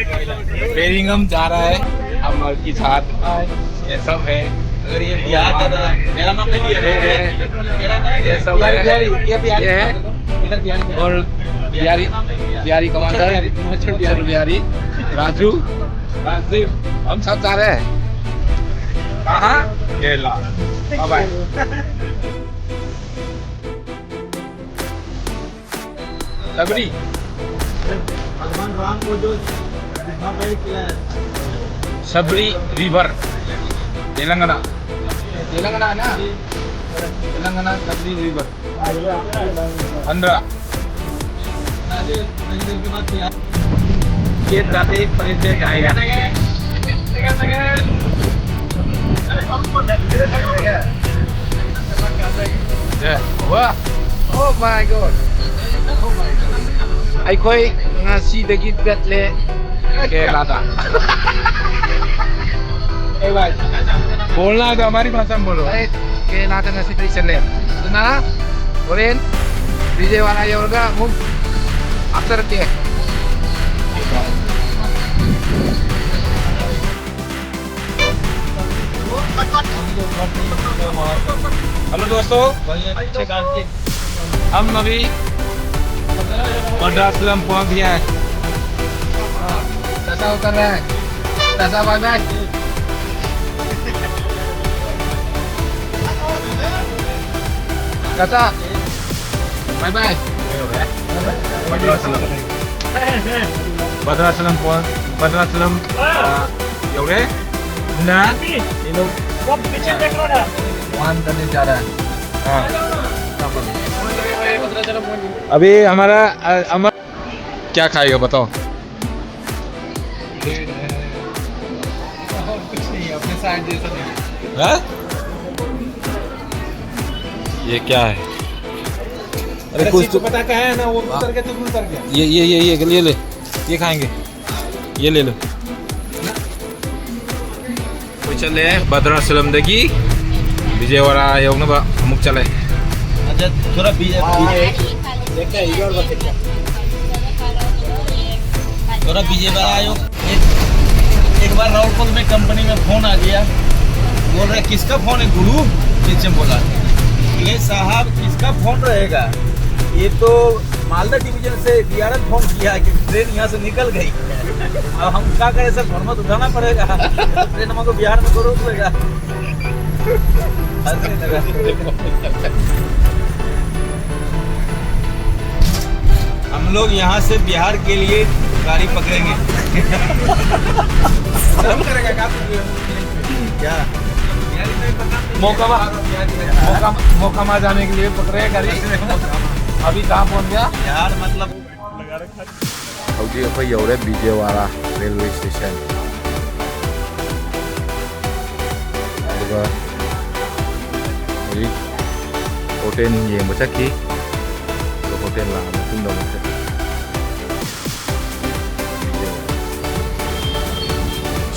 बेरिंगम जा रहा है अमर के साथ, ये सब है। अगर ये मेरा नाम नहीं है, ये सब है और बिहारी कमांडर बिहारी राजू हम सब जा रहे हैं कहाँ केरला। बाय सबरी सबरी रिवर तेलंगाना है ना, तेलंगाना सबरी रिवर आंध्रा। ये ट्रैफिक परिचय आएगा। Wah, oh my god. Aikoy ngasih bet le Kerala. भाई बोलना है तो हमारी भाषा में बोलो। Kerala ngasih price le. Benar? Boleh? Vijayawada ये होगा मुझ अक्सर के हेलो दोस्तों, हम अभी मद्रासलम पहुंच गए हैं। कैसा उतर रहा है? कैसा बाय बाय? कैसा बाय बाय? मद्रासलम योरे ना ये लोग पीछे देख लो ना, वहाँ करने जा रहा है। अभी हमारा क्या खाएगा बताओ? कुछ नहीं, अपने साइड जैसा नहीं। ये क्या है? अरे कुछ तो पता क्या है ना, वो उतर के तो उतर गया। ये ले, ये खाएंगे, ये ले लो। कोई चले भद्राचलम देखी विजयवाड़ा योगनबा अमुक चले। अच्छा थोड़ा थोड़ा विजयवाड़ा आयो। एक बार राउरकेला में कंपनी में फोन आ गया, बोल रहे किसका फोन है गुरु? नीचे बोला ये साहब किसका फोन रहेगा, ये तो मालदा डिवीजन से डीआरएल फोन किया कि ट्रेन यहाँ से निकल गई। अब हम क्या करें सर, फोन मत उठाना पड़ेगा, ट्रेन हमको बिहार में तो रोक लेगा। हम लोग यहाँ से बिहार के लिए गाड़ी पकड़ेंगे। क्या मोकामा जाने के लिए पकड़े गाड़ी। अभी कहाँ पहुँच गया यार, मतलब हौजी अखोई you're Vijayawada railway station. अदुगा hotel येंबा चखी, तो होटल ला मतुंग दा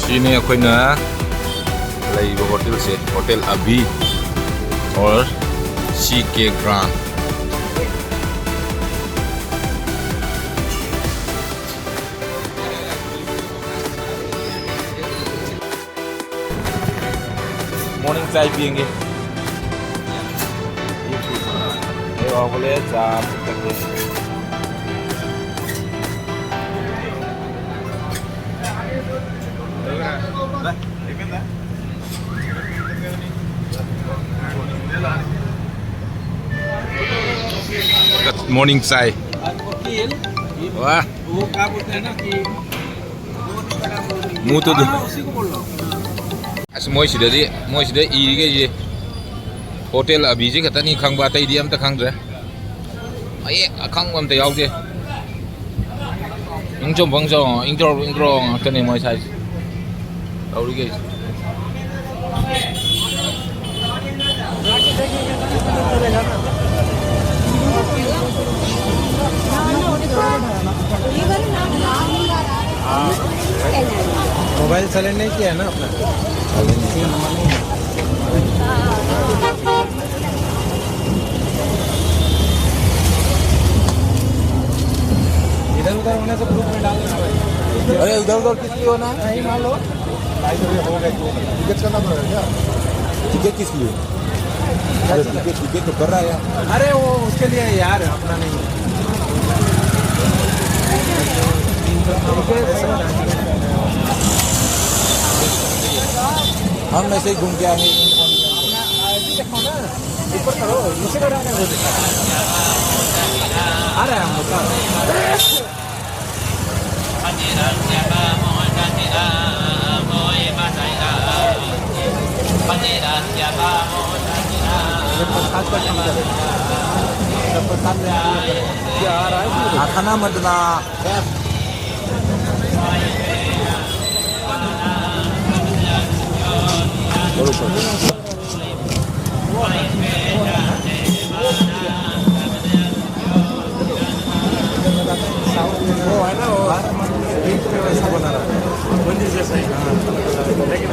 सिने अखोइना लाइबा होटल से होटल अभी और CK ग्रांड। मॉर्निंग चाय पियेंगे। ये बोले चाय मॉर्निंग चाय। वाह वो क्या बोलते हैं ना कि मुँह तो उसी को बोल रहा हूँ। अच्छा मोइसिदे इरिगे ये होटल अभी जे खतनी खंगबा तैदी अमता खंगद्रे अये अखंग अमता यावदे इंचोम बंगजो इंट्रो ngakane moi sai tawrige mobile silent नहीं किया है ना अपना? इधर उधर होने से ग्रुप में डाल देना भाई। अरे उधर उधर किस लिए होना है? नहीं मान लो हो गए तो टिकट करना पड़ेगा क्या? टिकट किस लिए? अरे टिकट तो कर रहा है यार। अरे वो उसके लिए यार अपना नहीं हम ऐसे ही घूम के आएंगे। देखो ना ऊपर करो नीचे करो वो देखा आ रहा है हम लोग खाना मटना वो है ना वो वैसा बना रहा है मंदिर जैसा ही लेकिन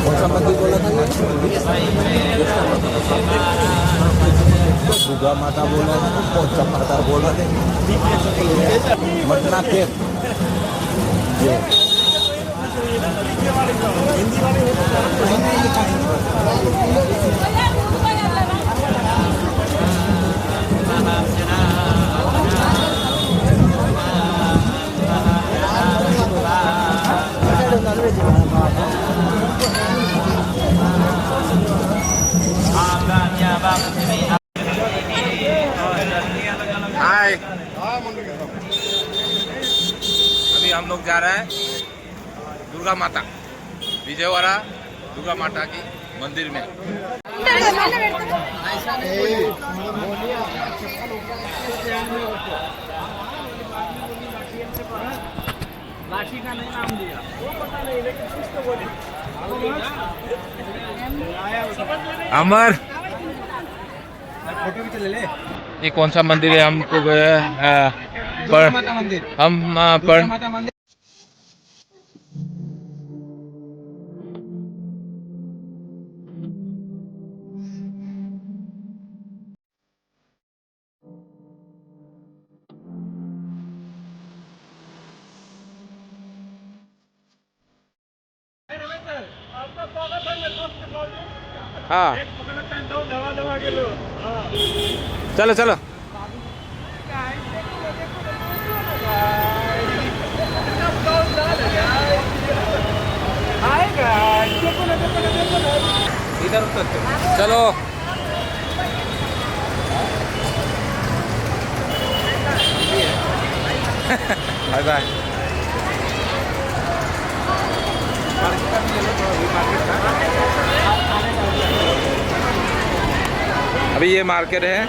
कौन सा मंदिर बोला था ये? दुर्गा माता बोला है, कौन सा माता बोला है? मटना के हिंदी वाले हाय, अभी हम लोग जा रहे हैं दुर्गा माता विजयवाड़ा दुर्गा माता की मंदिर में। लाठी का नहीं नाम दिया वो पता नहीं लेकिन कुछ तो बोले अमर फोटो भी तो ले ले ये कौन सा मंदिर है? हमको दुर्गा माता मंदिर हम दुर्गा माता मंदिर हाँ चलो चलो इधर उतर चलो बाय बाय। अभी ये मार्केट है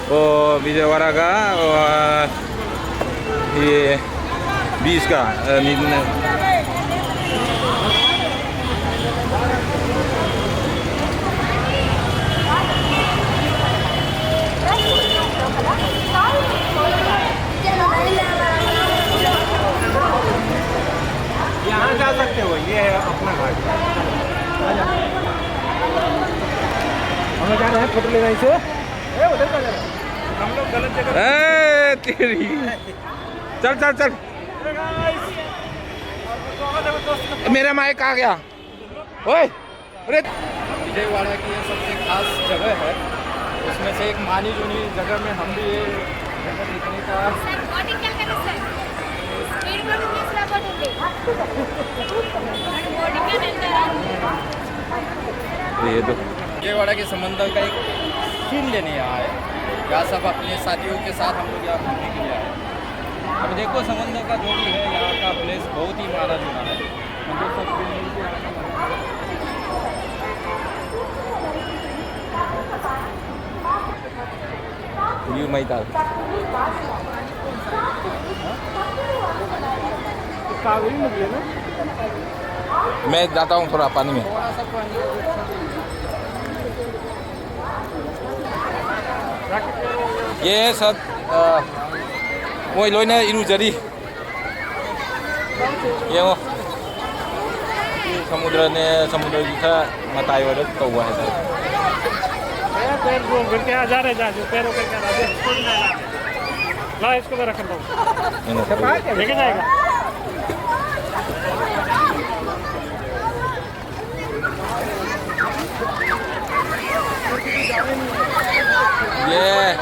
वो विजयवाड़ा का और ये 20 का यहाँ जा सकते हो ये है अपना घाट हम जा रहे हैं फोटो लेना इसे उधर का हम लोग गलत जगह तेरी चल चल चल मेरा माइक आ गया ओए अरे विजयवाड़ा की ये सबसे खास जगह है उसमें से एक मानी जुनी जगह में हम भी ये जगह देखने का ये तो विजयवाड़ा के समंदर का एक फील लेने आए यहाँ सब अपने साथियों के साथ हम लोग यहाँ घूमने के लिए आए। अब देखो समंदर का जो भी है यहाँ का प्लेस बहुत ही माना चुना है हम लोग सब मिल के ये मैदान कावेरी नदी है ना मैं जाता हूँ थोड़ा पानी में। थोड़ा सा पानी ये है सब वो लोग इरुजरी ये वो समुद्र की मताई वाले तो हुआ है पैर को गिर के आ जा रहे जा जो पैरों के क्या ला इसको मैं रख हूँ लेके जाएगा ये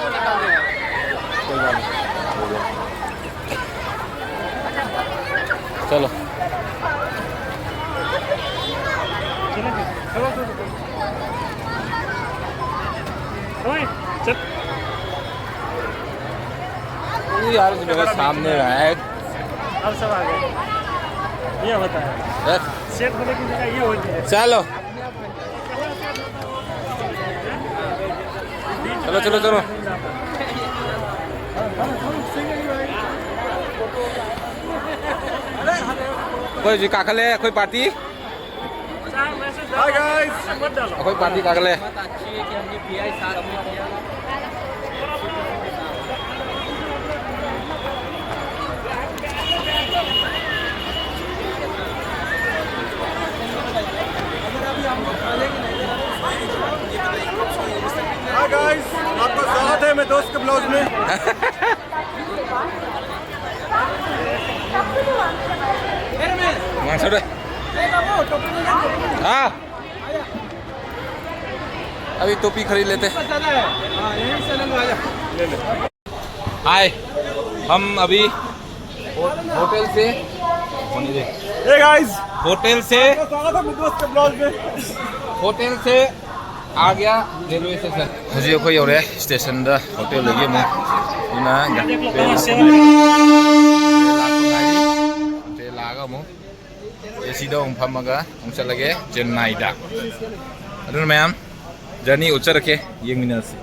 चलो चल यार मेरे सामने रहा है। अब सब आ गए ये होता है सेट होने की जगह ये होती है चलो चलो चलो चलो कोई जी काकले कोई पार्टी हाय गाइस मत डालो कोई पार्टी काकले बात अच्छी है कि हमने पीआई साथ में किया हाय गाइस आपका स्वागत है मेरे दोस्त के ब्लॉग में वहाँ छोड़े हाँ अभी टोपी खरीद लेते हाय हम अभी होटल से हे गाइस होटल से स्वागत है मेरे दोस्त के ब्लॉग में होटल से आ गया रेलवे स्टेशन हजी अखोई यौरे स्टेशन दा होटल लगी मु इना होटल लागा मु एसीदा उमफामगा उमचलगे चेन्नई दा अदुन मैम जर्नी उच्चरके येंगमिनास